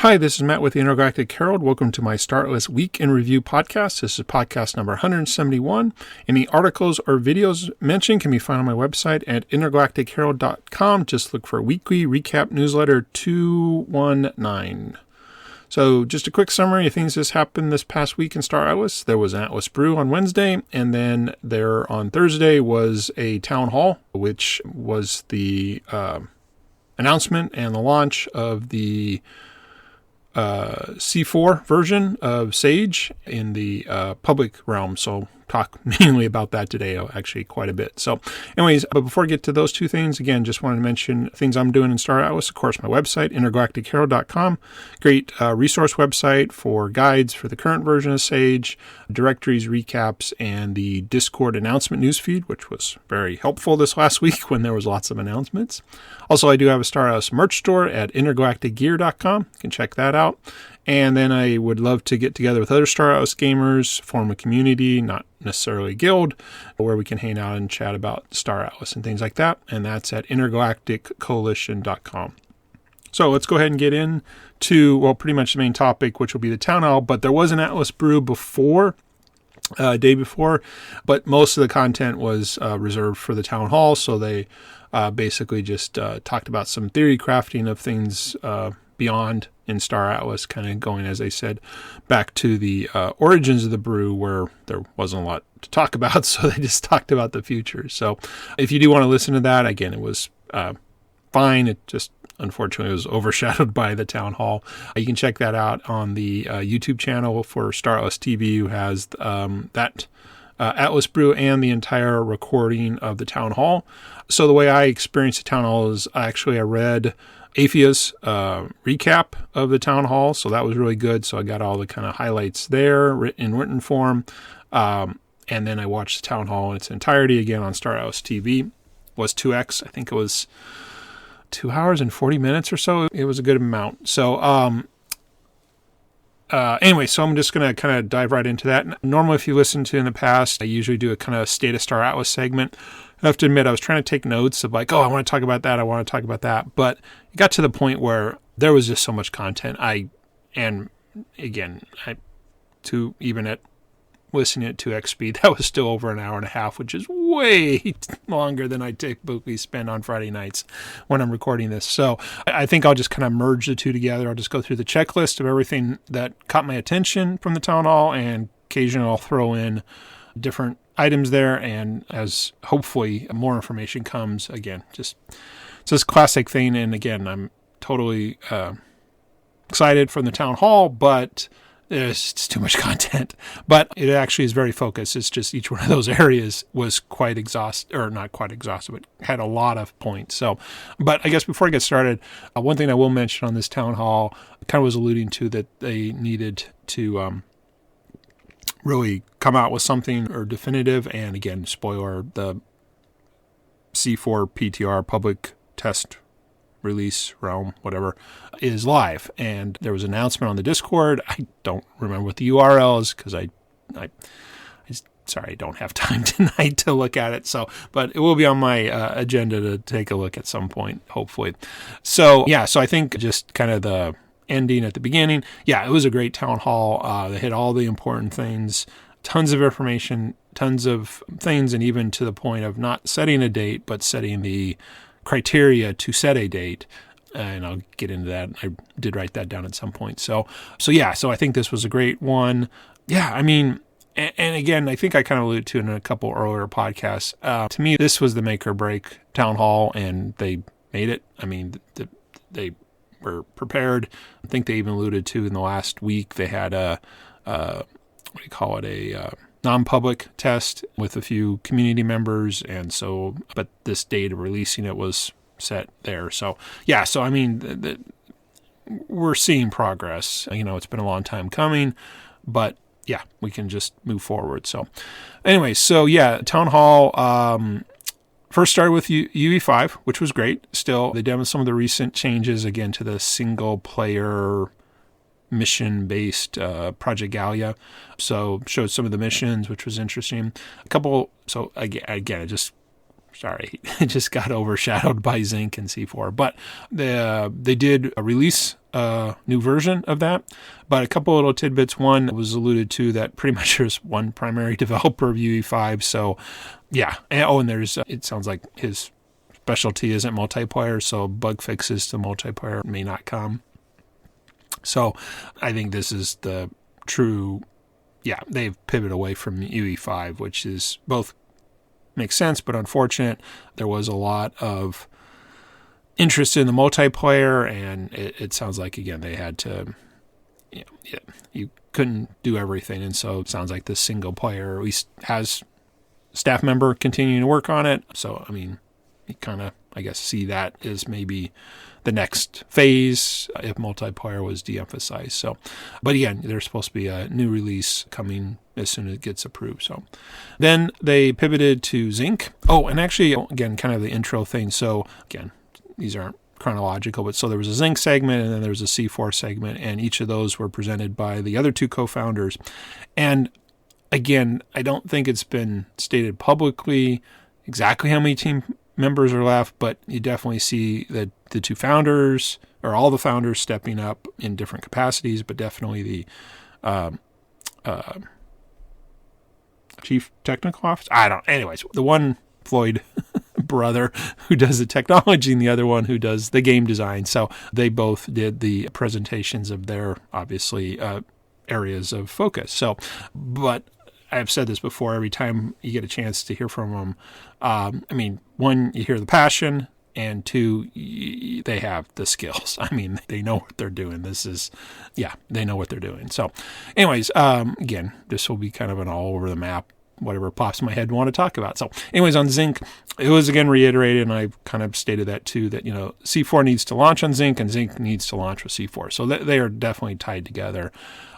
Hi, this is Matt with the Intergalactic Herald. Welcome to my Star Atlas Week in Review podcast. This is podcast number 171. Any articles or videos mentioned can be found on my website at intergalacticherald.com. Just look for Weekly Recap Newsletter 219. So just a quick summary of things that happened this past week in Star Atlas. There was an Atlas Brew on Wednesday, and then there on Thursday was a town hall, which was the announcement and the launch of the C4 version of Sage in the public realm. So talk mainly about that today, actually quite a bit. So anyways, but before I get to those two things, again, just wanted to mention things I'm doing in Star Atlas. Of course, my website, intergalacticherald.com, great resource website for guides for the current version of Sage, directories, recaps, and the Discord announcement newsfeed, which was very helpful this last week when there was lots of announcements. Also, I do have a Star Atlas merch store at intergalacticgear.com. You can check that out. And then I would love to get together with other Star Atlas gamers, form a community, not necessarily a guild, where we can hang out and chat about Star Atlas and things like that. And that's at intergalacticcoalition.com. So let's go ahead and get into, well, pretty much the main topic, which will be the town hall. But there was an Atlas Brew before, day before, but most of the content was reserved for the town hall. So they basically just talked about some theory crafting of things beyond in Star Atlas, kind of going, as I said, back to the origins of the brew where there wasn't a lot to talk about, so they just talked about the future. So if you do want to listen to that, again, it was fine. It just, unfortunately, was overshadowed by the town hall. You can check that out on the YouTube channel for Star Atlas TV, who has that Atlas Brew and the entire recording of the town hall. So the way I experienced the town hall is I read Afia's recap of the town hall, so that was really good. So I got all the kind of highlights there in written form, and then I watched the town hall in its entirety again on Star Atlas TV. It was 2x, I think it was 2 hours and 40 minutes or so. It was a good amount. So anyway, so I'm just going to kind of dive right into that. Normally, if you listen to in the past, I usually do a kind of State of Star Atlas segment. I have to admit, I was trying to take notes of like, oh, I want to talk about that, I want to talk about that. But it got to the point where there was just so much content. Even at listening at 2x speed, that was still over an hour and a half, which is way longer than I typically spend on Friday nights when I'm recording this. So I think I'll just kind of merge the two together. I'll just go through the checklist of everything that caught my attention from the town hall, and occasionally I'll throw in different items there, and as hopefully more information comes, again, just it's this classic thing. And again, I'm totally excited from the town hall, but it's too much content. But it actually is very focused. It's just each one of those areas was quite exhausted, or not quite exhausted, but had a lot of points. So, but I guess before I get started, one thing I will mention on this town hall, I kind of was alluding to that they needed to really come out with something or definitive. And again, spoiler, the C4 PTR public test release realm, whatever, is live. And there was an announcement on the Discord. I don't remember what the URL is because I don't have time tonight to look at it. So, but it will be on my agenda to take a look at some point, hopefully. So yeah, so I think just kind of the ending at the beginning. Yeah, it was a great town hall. They hit all the important things, tons of information, tons of things, and even to the point of not setting a date, but setting the criteria to set a date. And I'll get into that. I did write that down at some point. So yeah, so I think this was a great one. Yeah, I mean, and again, I think I kind of alluded to it in a couple earlier podcasts. To me, this was the make or break town hall, and they made it. I mean, they were prepared. I think they even alluded to in the last week they had a non-public test with a few community members, and so, but this date of releasing it was set there. So yeah, so I mean, we're seeing progress. You know, it's been a long time coming, but yeah, we can just move forward. So anyway, so yeah, town hall. First started with UE5, which was great. Still, they demoed some of the recent changes, again, to the single-player mission-based Project Gallia. So showed some of the missions, which was interesting. It just got overshadowed by Zinc and C4. But they did release new version of that. But a couple little tidbits. One was alluded to that pretty much there's one primary developer of UE5. So yeah. And there's, it sounds like his specialty isn't multiplayer. So bug fixes to multiplayer may not come. So I think this is the true, they've pivoted away from UE5, which is both makes sense, but unfortunate. There was a lot of interest in the multiplayer, and it sounds like, again, they had to, you couldn't do everything. And so it sounds like the single player at least has staff member continuing to work on it. So, I mean, you kind of, I guess, see that as maybe the next phase if multiplayer was de-emphasized. So, but again, there's supposed to be a new release coming as soon as it gets approved. So then they pivoted to Zinc. Oh, and actually, again, kind of the intro thing. So again, these aren't chronological, but so there was a Zinc segment and then there was a C4 segment, and each of those were presented by the other two co-founders. And again, I don't think it's been stated publicly exactly how many team members are left, but you definitely see that the two founders, or all the founders, stepping up in different capacities, but definitely the chief technical officer. Anyways, the one Floyd brother who does the technology and the other one who does the game design. So they both did the presentations of their, obviously, areas of focus. So, but I've said this before, every time you get a chance to hear from them, I mean, one, you hear the passion, and two, they have the skills. I mean, they know what they're doing. They know what they're doing. So anyways, again, this will be kind of an all over the map, whatever pops in my head want to talk about. So anyways, on Zinc, it was again reiterated, and I kind of stated that too, that, C4 needs to launch on Zinc and Zinc needs to launch with C4. So they are definitely tied together.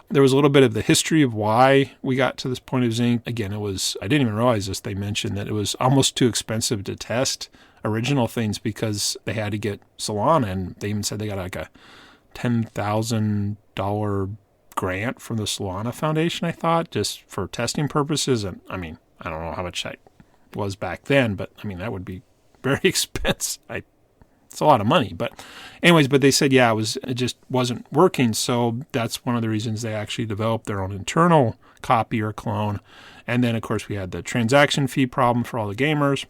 There was a little bit of the history of why we got to this point of Zinc. Again, I didn't even realize this. They mentioned that it was almost too expensive to test original things because they had to get Solana, and they even said they got like a $10,000 grant from the Solana Foundation, I thought, just for testing purposes. And I mean, I don't know how much that was back then, but I mean, that would be very expensive. It's a lot of money, but anyways, but they said, it just wasn't working. So that's one of the reasons they actually developed their own internal copy or clone. And then of course we had the transaction fee problem for all the gamers.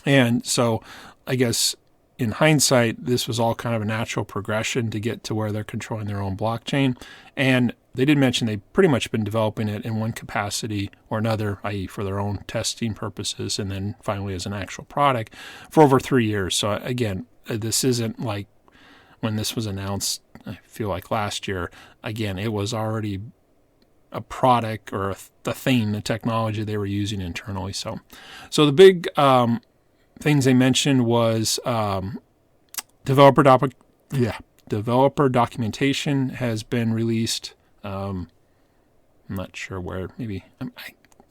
And so I guess in hindsight, this was all kind of a natural progression to get to where they're controlling their own blockchain. And they did mention they've pretty much been developing it in one capacity or another, i.e. for their own testing purposes, and then finally as an actual product for over 3 years. So again, this isn't like when this was announced, I feel like last year, again, it was already a product or the thing, the technology they were using internally. So the big things they mentioned was developer documentation has been released. I'm not sure where. Maybe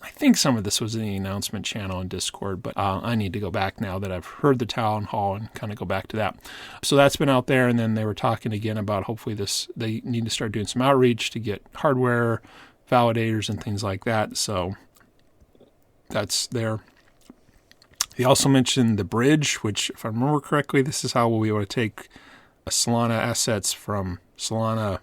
I think some of this was in the announcement channel in Discord, but I need to go back now that I've heard the town hall and kind of go back to that. So that's been out there, and then they were talking again about hopefully they need to start doing some outreach to get hardware validators and things like that. So that's there. They also mentioned the bridge, which, if I remember correctly, this is how we'll be able to take Solana assets from Solana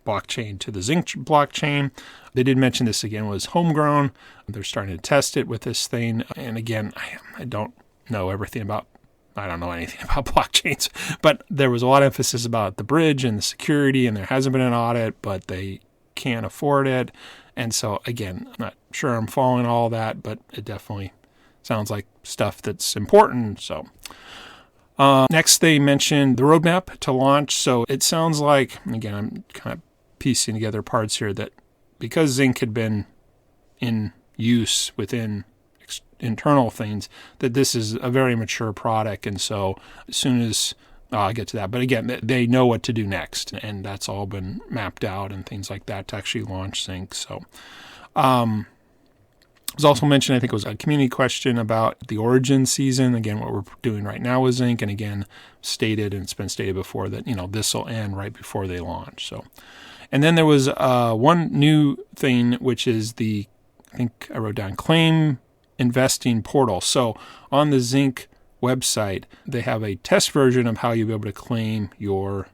blockchain to the Zinc blockchain. They did mention this again was homegrown. They're starting to test it with this thing. And again, I don't know anything about blockchains, but there was a lot of emphasis about the bridge and the security, and there hasn't been an audit, but they can't afford it. And so again, I'm not sure I'm following all that, but it definitely sounds like stuff that's important. So next, they mentioned the roadmap to launch. So it sounds like, again, I'm kind of piecing together parts here, that because Zinc had been in use within internal things, that this is a very mature product. And so as soon as I'll get to that, but again, they know what to do next, and that's all been mapped out and things like that to actually launch Zinc. So it was also mentioned, I think it was a community question about the origin season. Again, what we're doing right now with Zinc, and again, stated, and it's been stated before, that this will end right before they launch. So, and then there was one new thing, which is I think I wrote down, claim investing portal. So on the Zinc website, they have a test version of how you'll be able to claim your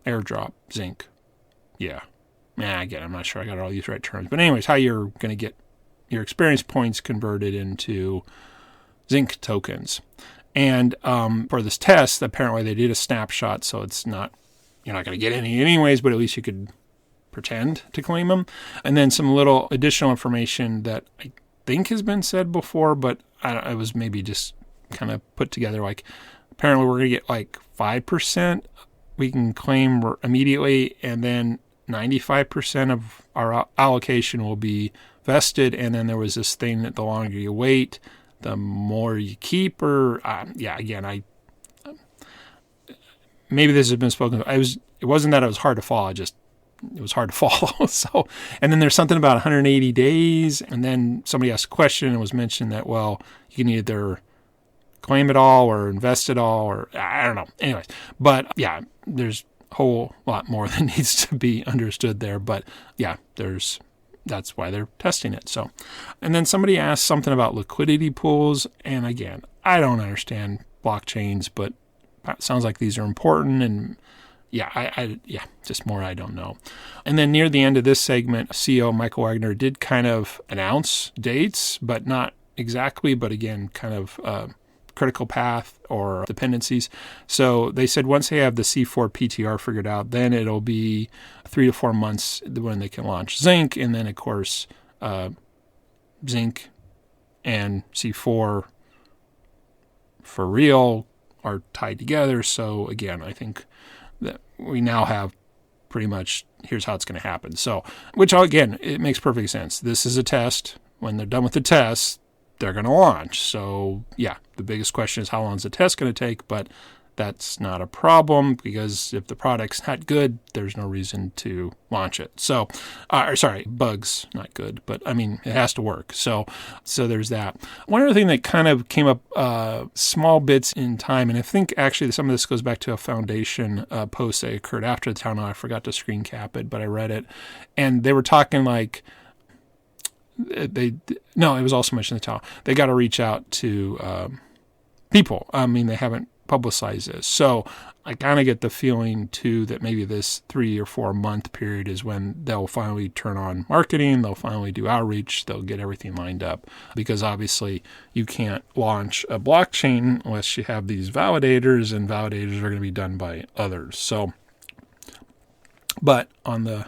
airdrop Zinc. Yeah. Again, I'm not sure I got all these right terms. But anyways, how you're going to get your experience points converted into Zinc tokens. And for this test, apparently they did a snapshot, so it's not, you're not going to get any anyways, but at least you could pretend to claim them. And then some little additional information that I think has been said before, but I was maybe just kind of put together, like apparently we're going to get like 5% we can claim immediately, and then 95% of our allocation will be vested. And then there was this thing that the longer you wait, the more you keep, or again, maybe this has been spoken. It wasn't that it was hard to follow. It was hard to follow. So, and then there's something about 180 days, and then somebody asked a question and it was mentioned that, well, you can either claim it all or invest it all, or I don't know. Anyways, but yeah, there's a whole lot more that needs to be understood there. But yeah, that's why they're testing it. So, and then somebody asked something about liquidity pools. And again, I don't understand blockchains, but it sounds like these are important. And just more I don't know. And then near the end of this segment, CEO Michael Wagner did kind of announce dates, but not exactly, but again, kind of critical path or dependencies. So they said once they have the C4 PTR figured out, then it'll be 3 to 4 months when they can launch Zinc. And then, of course, Zinc and C4 for real are tied together. So again, I think that we now have pretty much, here's how it's going to happen. So, which again, it makes perfect sense. This is a test. When they're done with the test, they're going to launch. So yeah, the biggest question is how long is the test going to take? But that's not a problem, because if the product's not good, there's no reason to launch it. So, bugs not good, but I mean, it has to work. So there's that. One other thing that kind of came up small bits in time, and I think actually some of this goes back to a foundation post that occurred after the town hall. I forgot to screen cap it, but I read it, and they were talking like, it was also mentioned in the town. They got to reach out to people. I mean, they haven't publicized this. So I kind of get the feeling too that maybe this 3 or 4 month period is when they'll finally turn on marketing. They'll finally do outreach. They'll get everything lined up, because obviously you can't launch a blockchain unless you have these validators, and validators are going to be done by others. So, but on the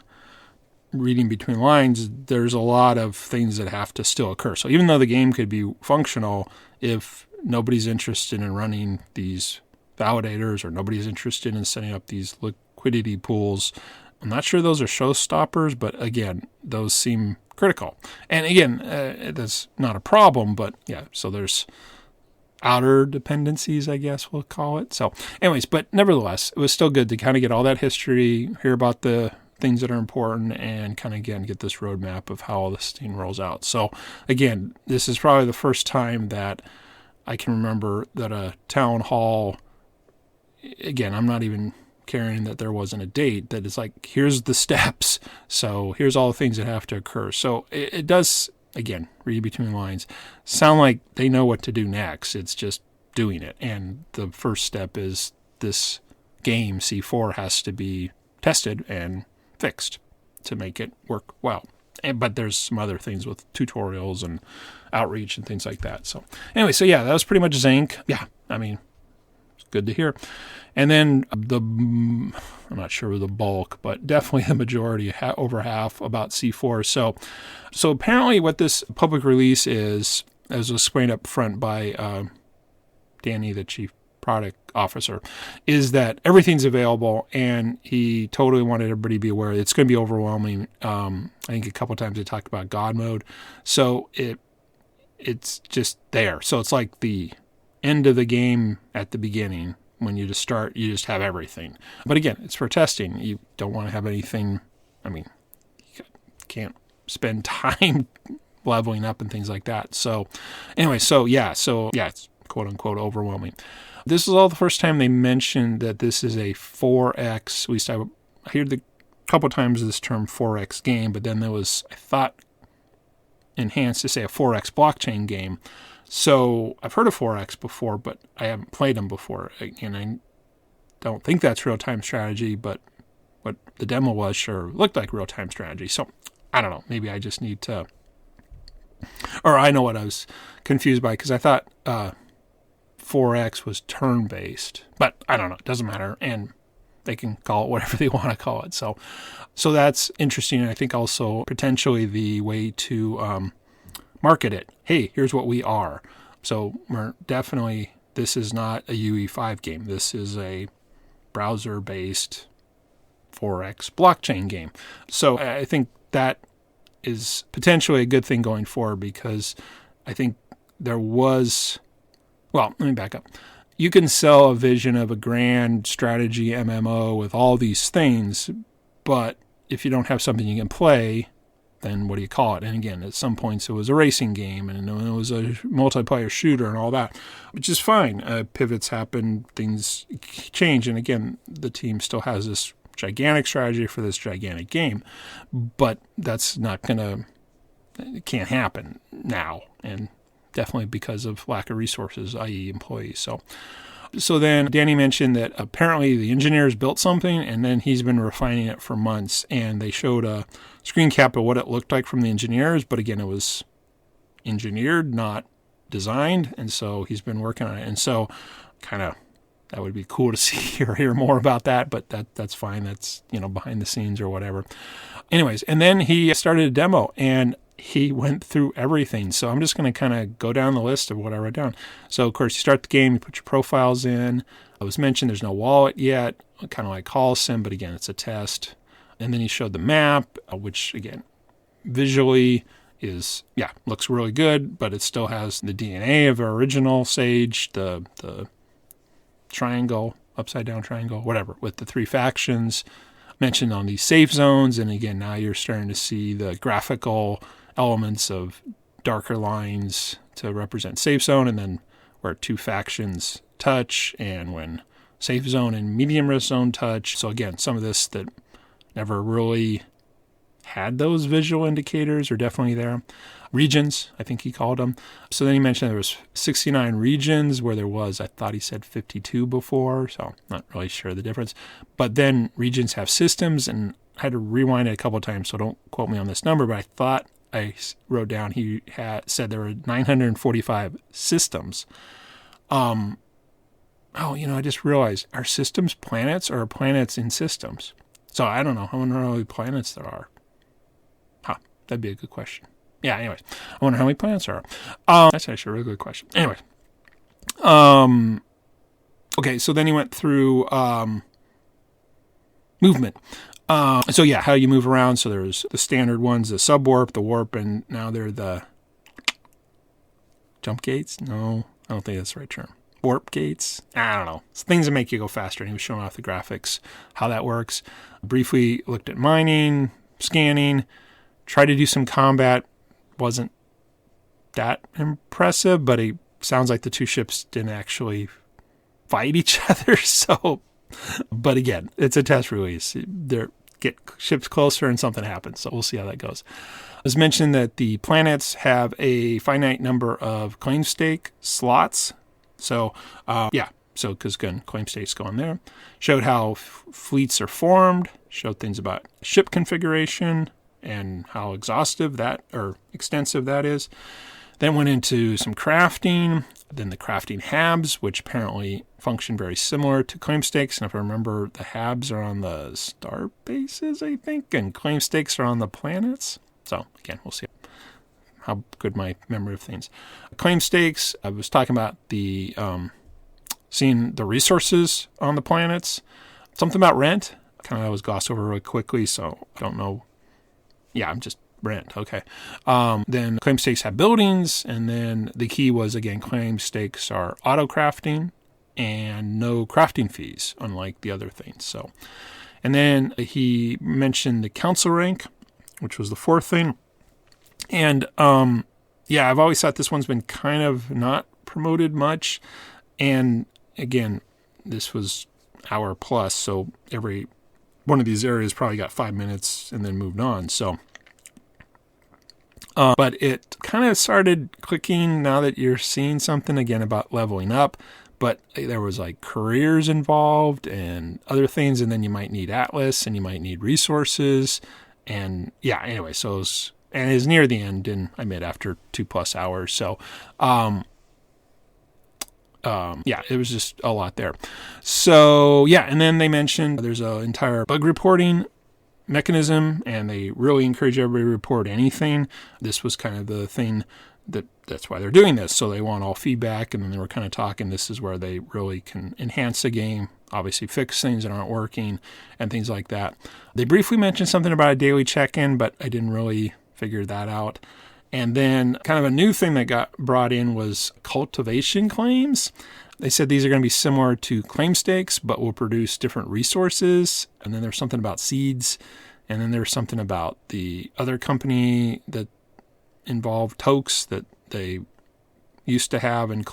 reading between lines, there's a lot of things that have to still occur. So even though the game could be functional, if nobody's interested in running these validators, or nobody's interested in setting up these liquidity pools, I'm not sure those are showstoppers, but again, those seem critical. And again, that's not a problem, but yeah, so there's outer dependencies, I guess we'll call it. So anyways, but nevertheless, it was still good to kind of get all that history, hear about the things that are important, and kind of, again, get this roadmap of how all this thing rolls out. So again, this is probably the first time that I can remember that a town hall, again, I'm not even caring that there wasn't a date, that it's like, here's the steps. So here's all the things that have to occur. So it does, again, read between lines, sound like they know what to do next. It's just doing it. And the first step is this game, C4, has to be tested and fixed to make it work well. But there's some other things with tutorials and outreach and things like that. So anyway, so yeah, that was pretty much Zinc. Yeah, I mean, it's good to hear. And then I'm not sure the bulk, but definitely the majority, over half, about C4. So apparently what this public release is, as was explained up front by Danny, the chief product officer, is that everything's available, and he totally wanted everybody to be aware it's going to be overwhelming. I think a couple of times they talked about God mode. So it's just there. So it's like the end of the game at the beginning. When you just start, you just have everything. But again, it's for testing. You don't want to have anything. I mean, you can't spend time leveling up and things like that. So anyway, so it's quote unquote overwhelming. This is all the first time they mentioned that this is a 4X. At least I heard a couple of times this term 4X game, but then there was, I thought, enhanced to say a 4X blockchain game. So I've heard of 4X before, but I haven't played them before. And I don't think that's real-time strategy, but what the demo was sure looked like real-time strategy. So I don't know. Maybe I just need to, or I know what I was confused by, because I thought 4X was turn-based, but I don't know. It doesn't matter. And they can call it whatever they want to call it. So that's interesting. And I think also potentially the way to market it. Hey, here's what we are. So we're definitely, this is not a UE5 game. This is a browser-based 4X blockchain game. So I think that is potentially a good thing going forward, because I think there was, well, let me back up. You can sell a vision of a grand strategy MMO with all these things, but if you don't have something you can play, then what do you call it? And again, at some points it was a racing game, and it was a multiplayer shooter and all that, which is fine. Pivots happen, things change, and again, the team still has this gigantic strategy for this gigantic game, but that's not gonna, it can't happen now, and definitely because of lack of resources, i.e. employees. So then Danny mentioned that apparently the engineers built something, and then he's been refining it for months, and they showed a screen cap of what it looked like from the engineers, but again, it was engineered, not designed, and so he's been working on it. And so kind of, that would be cool to see or hear more about that, but that's fine. That's, behind the scenes or whatever. Anyways, and then he started a demo, and he went through everything. So I'm just going to kind of go down the list of what I wrote down. So, of course, you start the game, you put your profiles in. I was mentioned there's no wallet yet, kind of like Holocim, but again, it's a test. And then he showed the map, which, again, visually is, looks really good, but it still has the DNA of our original Sage, the triangle, upside down triangle, whatever, with the three factions mentioned on these safe zones. And again, now you're starting to see the graphical elements of darker lines to represent safe zone, and then where two factions touch, and when safe zone and medium risk zone touch. So again, some of this that never really had those visual indicators are definitely there. Regions, I think he called them. So then he mentioned there was 69 regions where there was, I thought he said 52 before, so not really sure the difference. But then regions have systems, and I had to rewind it a couple of times, so don't quote me on this number, but I thought I wrote down he had said there were 945 systems. I just realized, are systems planets, or are planets in systems? So I don't know how many planets there are. That'd be a good question. Yeah, anyways, I wonder how many planets there are. That's actually a really good question. Anyway. Okay, so then he went through movement. So yeah, how you move around. So there's the standard ones, the subwarp, the warp, and now they're the jump gates? No, I don't think that's the right term. Warp gates? I don't know. It's things that make you go faster, and he was showing off the graphics, how that works. Briefly looked at mining, scanning, tried to do some combat. Wasn't that impressive, but it sounds like the two ships didn't actually fight each other. So, but again, it's a test release. They get ships closer and something happens. So we'll see how that goes. It was mentioned that the planets have a finite number of claim stake slots. So, so because claim stakes go in there. Showed how fleets are formed. Showed things about ship configuration and how extensive that is. Then went into some crafting, then the crafting habs, which apparently function very similar to claim stakes. And if I remember, the habs are on the star bases, I think, and claim stakes are on the planets. So again, we'll see how good my memory of things. Claim stakes, I was talking about the seeing the resources on the planets. Something about rent, kind of was glossed over really quickly, so I don't know. Yeah, I'm just rent. Okay. Then claim stakes have buildings, and then the key was, again, claim stakes are auto crafting and no crafting fees, unlike the other things. So, and then he mentioned the council rank, which was the fourth thing. And I've always thought this one's been kind of not promoted much. And again, this was hour plus, so every one of these areas probably got 5 minutes and then moved on. So But it kind of started clicking now that you're seeing something again about leveling up. But there was like careers involved and other things. And then you might need Atlas and you might need resources. And yeah, anyway, so it was, and it's near the end, and I made after 2+ hours. So, yeah, it was just a lot there. So yeah, and then they mentioned there's an entire bug reporting mechanism, and they really encourage everybody to report anything. This was kind of the thing that's why they're doing this. So they want all feedback, and then they were kind of talking, this is where they really can enhance the game, obviously fix things that aren't working and things like that. They briefly mentioned something about a daily check-in, but I didn't really figure that out. And then kind of a new thing that got brought in was cultivation claims. They said these are going to be similar to claim stakes, but will produce different resources. And then there's something about seeds. And then there's something about the other company that involved Tokes that they used to have. And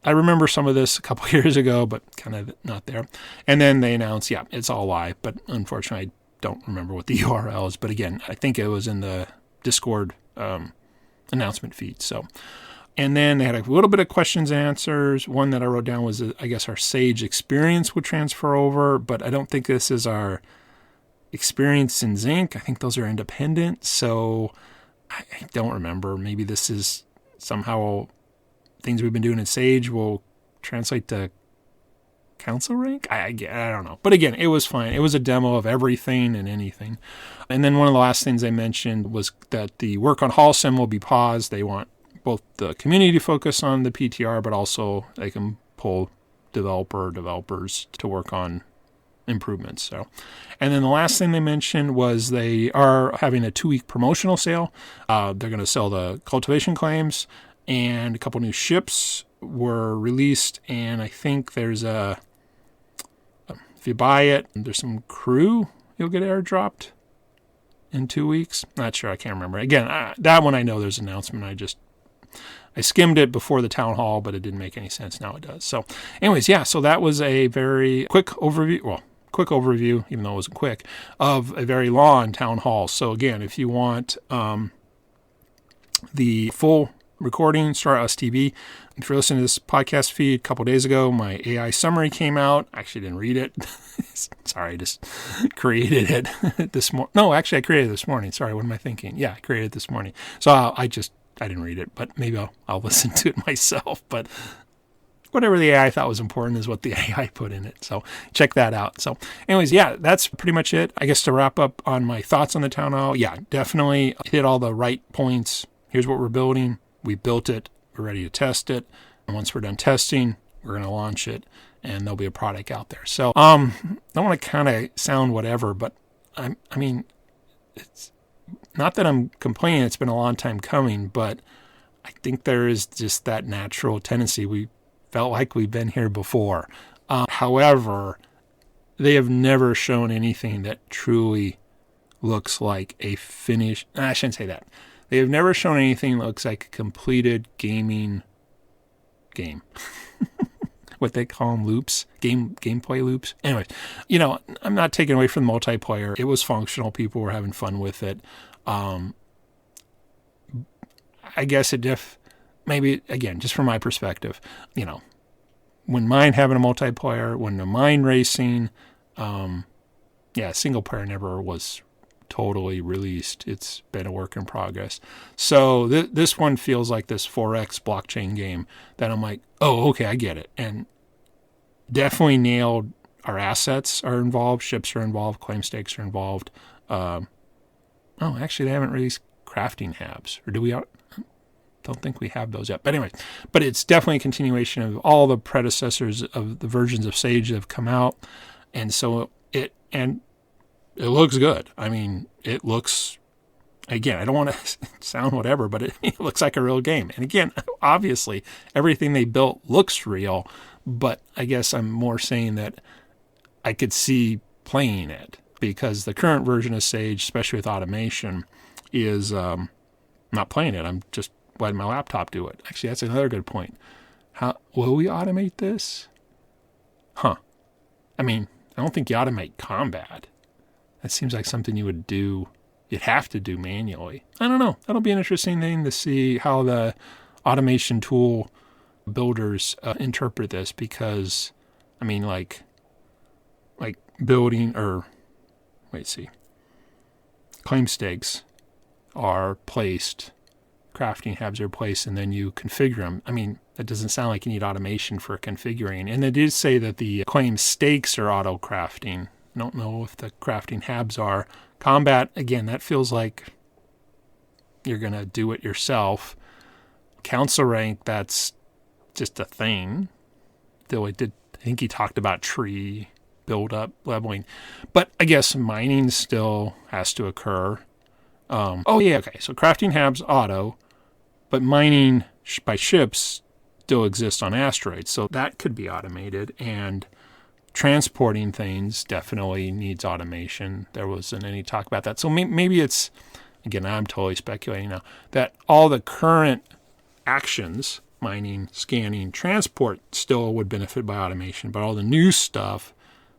I remember some of this a couple years ago, but kind of not there. And then they announced, yeah, it's all live. But unfortunately, I don't remember what the URL is. But again, I think it was in the Discord announcement feed. So, and then they had a little bit of questions and answers. One that I wrote down was, I guess, our Sage experience would transfer over, but I don't think this is our experience in Zinc. I think those are independent. So I don't remember. Maybe this is somehow things we've been doing in Sage will translate to council rank? I don't know. But again, it was fine. It was a demo of everything and anything. And then one of the last things they mentioned was that the work on Hall Sim will be paused. They want both the community to focus on the PTR, but also they can pull developers to work on improvements. So, and then the last thing they mentioned was they are having a 2-week promotional sale. They're going to sell the cultivation claims, and a couple new ships were released. And I think there's if you buy it, there's some crew you'll get airdropped in 2 weeks. Not sure. I can't remember. Again, that one I know there's an announcement. I skimmed it before the town hall, but it didn't make any sense. Now it does. So anyways, yeah, so that was a very quick overview, even though it wasn't quick, of a very long town hall. So again, if you want the full recording, Star Atlas TV. If you're listening to this podcast feed, a couple days ago, my AI summary came out. I actually didn't read it. Sorry, I just created it this morning. No, actually, I created it this morning. Sorry, what am I thinking? Yeah, I created it this morning. So I didn't read it, but maybe I'll listen to it myself. But whatever the AI thought was important is what the AI put in it. So check that out. So anyways, yeah, that's pretty much it. I guess to wrap up on my thoughts on the town hall, yeah, definitely hit all the right points. Here's what we're building. We built it. We're ready to test it. And once we're done testing, we're going to launch it, and there'll be a product out there. So I don't want to kind of sound whatever, but I mean, it's not that I'm complaining. It's been a long time coming, but I think there is just that natural tendency. We felt like we've been here before. However, they have never shown anything that truly looks like a finished. I shouldn't say that. They have never shown anything that looks like a completed gameplay what they call them, loops, gameplay loops. Anyway, I'm not taking away from the multiplayer. It was functional. People were having fun with it. I guess maybe, again, just from my perspective, when mine having a multiplayer, when the mine racing, single player never was totally released. It's been a work in progress. So this one feels like this 4X blockchain game that I'm like, oh, okay, I get it. And definitely nailed. Our assets are involved. Ships are involved. Claim stakes are involved. Actually, they haven't released crafting habs. Or do we? Don't think we have those yet. But anyway, it's definitely a continuation of all the predecessors of the versions of Sage that have come out. And so it looks good. I mean, it looks, again, I don't want to sound whatever, but it looks like a real game. And again, obviously, everything they built looks real, but I guess I'm more saying that I could see playing it, because the current version of Sage, especially with automation, is not playing it. I'm just letting my laptop do it. Actually, that's another good point. How will we automate this? I mean, I don't think you automate combat. That seems like something you would do you'd have to do manually. I don't know. That'll be an interesting thing to see how the automation tool builders interpret this, because, I mean, like building, or claim stakes are placed, crafting habs are placed, and then you configure them. I mean, that doesn't sound like you need automation for configuring. And they did say that the claim stakes are auto crafting. I don't know if the crafting habs are. Combat, again, that feels like you're going to do it yourself. Council rank, that's just a thing. Though I think he talked about tree build up, leveling. But I guess mining still has to occur. So crafting habs auto, but mining by ships still exists on asteroids. So that could be automated, and transporting things definitely needs automation. There wasn't any talk about that. So maybe it's, again, I'm totally speculating now, that all the current actions, mining, scanning, transport, still would benefit by automation, but all the new stuff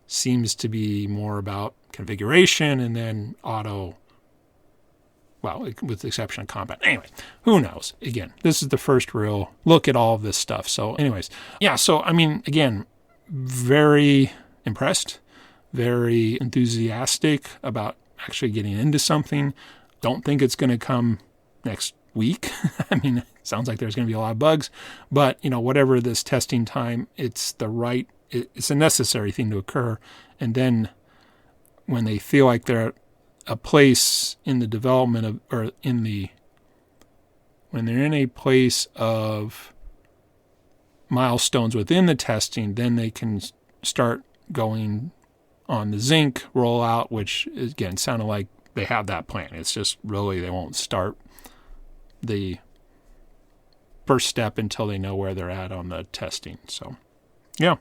seems to be more about configuration and then auto, well, with the exception of combat. Anyway, who knows? Again, this is the first real look at all of this stuff. So anyways, yeah, so I mean, again, very impressed, very enthusiastic about actually getting into something. Don't think it's going to come next week. I mean, it sounds like there's going to be a lot of bugs, but whatever this testing time, it's a necessary thing to occur. And then when they feel like they're at a place in the development of, when they're in a place of milestones within the testing, then they can start going on the Zinc rollout, which again sounded like they have that plan. It's just really they won't start the first step until they know where they're at on the testing. So, yeah.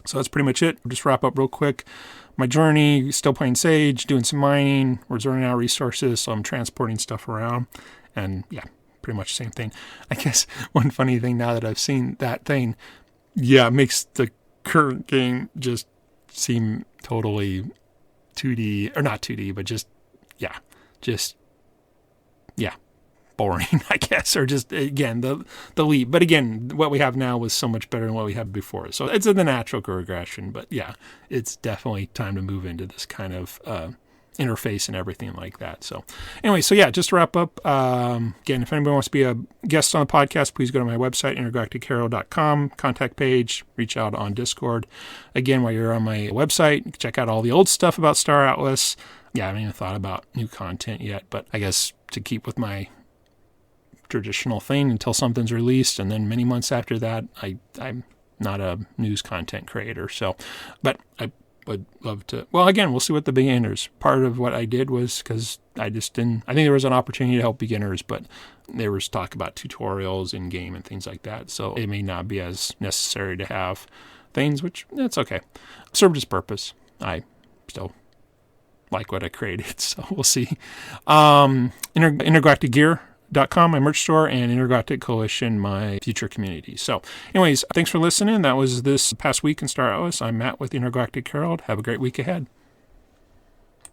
So that's pretty much it. I'll just wrap up real quick. My journey, still playing Sage, doing some mining. We're running out of resources, so I'm transporting stuff around. And yeah, pretty much the same thing. I guess one funny thing now that I've seen that thing, it makes the current game just seem totally 2D, or not 2D, but just boring, I guess, or just, again, the leap. But again, what we have now was so much better than what we had before. So it's the natural regression, but yeah, it's definitely time to move into this kind of interface and everything like that. So anyway, just to wrap up, again, if anybody wants to be a guest on the podcast, please go to my website, intergalactichero.com, contact page, reach out on Discord. Again, while you're on my website, check out all the old stuff about Star Atlas. I haven't even thought about new content yet, but I guess to keep with my traditional thing until something's released, and then many months after that, I'm not a news content creator. So, but I would love to. Well, again, we'll see what the beginners. Part of what I did was because I just didn't. I think there was an opportunity to help beginners, but there was talk about tutorials in game and things like that. So it may not be as necessary to have things, which that's okay. Served its purpose. I still like what I created, so we'll see. Intergalactic Gear.com, my merch store, and Intergalactic Coalition, my future community. So anyways, thanks for listening. That was this past week in Star Atlas. I'm Matt with the Intergalactic Herald. Have a great week ahead.